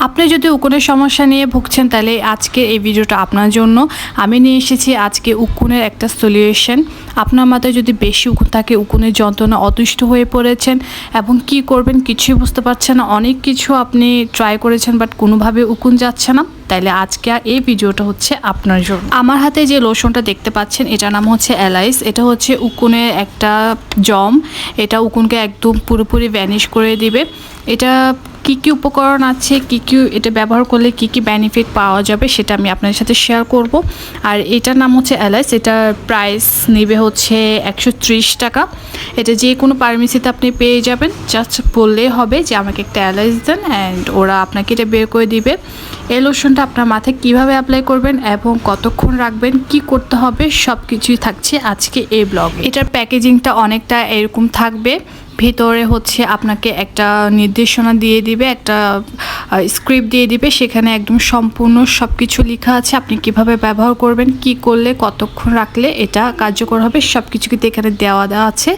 আপনি যদি উকুনের সমস্যা নিয়ে ভুগছেন তাহলে আজকে এই ভিডিওটা আপনার জন্য। আমি নিয়ে এসেছি আজকে উকুনের একটা সলিউশন। আপনার মাথায় যদি বেশি উকুন থাকে, উকুনের যন্ত্রণা অতিষ্ঠ হয়ে পড়েছেন এবং কি করবেন কিছুই বুঝতে পারছেন না, অনেক কিছু আপনি ট্রাই করেছেন বাট কোনোভাবে উকুন যাচ্ছে না, তাইলে আজকে এই ভিডিওটা হচ্ছে আপনার জন্য। আমার হাতে যে লোশনটা দেখতে পাচ্ছেন এটার নাম হচ্ছে অ্যালাইস। এটা হচ্ছে উকুনের একটা জম, এটা উকুনকে একদম পুরোপুরি ভ্যানিশ করে দিবে। এটা কি কি উপকরণ আছে, কি কি এটা ব্যবহার করলে কি কি বেনিফিট পাওয়া যাবে সেটা আমি আপনাদের সাথে শেয়ার করব। আর এটার নাম হচ্ছে অ্যালাইস। এটার প্রাইস নেবে হচ্ছে 130 টাকা। এটা যে কোনো ফার্মেসিতে আপনি পেয়ে যাবেন, জাস্ট বললেই হবে যে আমাকে একটা অ্যালাইস দেন অ্যান্ড ওরা আপনাকে এটা বের করে দিবে। এই লোশনটা আপনার মাথায় কীভাবে অ্যাপ্লাই করবেন এবং কতক্ষণ রাখবেন, কি করতে হবে সব কিছুই থাকছে আজকে এই ব্লগে। এটার প্যাকেজিংটা অনেকটা এরকম থাকবে। ভিতরে হচ্ছে আপনাকে একটা নির্দেশনা দিয়ে দিবে, একটা স্ক্রিপ্ট দিয়ে দিবে, সেখানে একদম সম্পূর্ণ সব কিছু লেখা আছে আপনি কিভাবে ব্যবহার করবেন, কি করলে কতক্ষণ রাখলে এটা কার্যকর হবে, সব কিছু কিন্তু এখানে দেওয়া আছে।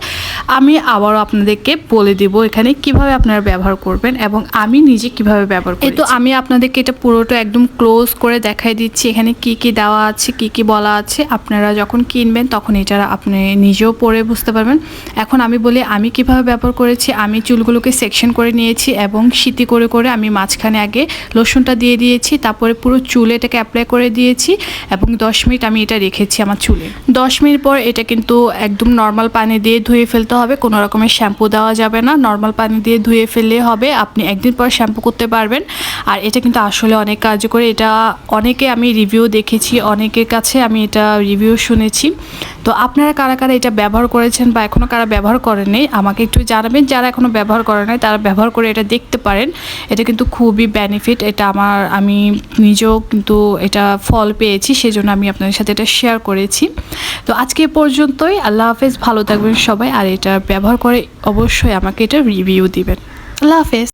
আমি আবারও আপনাদেরকে বলে দিব এখানে কিভাবে আপনারা ব্যবহার করবেন এবং আমি নিজে কিভাবে ব্যবহার করি। তো আমি আপনাদেরকে এটা পুরোটা একদম ক্লোজ করে দেখাই দিচ্ছি এখানে কি কি দেওয়া আছে, কি কি বলা আছে। আপনারা যখন কিনবেন তখন এটা আপনি নিজেও পড়ে বুঝতে পারবেন। এখন আমি বলি আমি কিভাবে ব্যবহার করেছি। আমি চুলগুলোকে সেকশন করে নিয়েছি এবং সিটি করে করে আমি মাঝখানে আগে লোশনটা দিয়ে দিয়েছি, তারপরে পুরো চুলে এটাকে অ্যাপ্লাই করে দিয়েছি এবং 10 মিনিট আমি এটা রেখেছি আমার চুলে। 10 মিনিট পর এটা কিন্তু একদম নর্মাল পানি দিয়ে ধুয়ে ফেলতে হবে, কোনো রকমের শ্যাম্পু দেওয়া যাবে না, নর্মাল পানি দিয়ে ধুয়ে ফেললে হবে। আপনি একদিন পর শ্যাম্পু করতে পারবেন। আর এটা কিন্তু আসলে অনেক কার্যকরী। এটা অনেকে আমি রিভিউ দেখেছি, অনেকের কাছে আমি এটা রিভিউ শুনেছি। তো আপনারা কারা কারা এটা ব্যবহার করেছেন বা এখনও কারা ব্যবহার করেননি আমাকে একটু জানাবেন। যারা এখনও ব্যবহার করে নাই তারা ব্যবহার করে এটা দেখতে পারেন। এটা কিন্তু খুবই বেনিফিট। এটা আমি নিজেও কিন্তু এটা ফল পেয়েছি, সেজন্য আমি আপনাদের সাথে এটা শেয়ার করেছি। তো আজকে পর্যন্তই। আল্লাহ হাফেজ, ভালো থাকবেন সবাই। আর এটা ব্যবহার করে অবশ্যই আমাকে এটা রিভিউ দিবেন। আল্লাহ হাফেজ।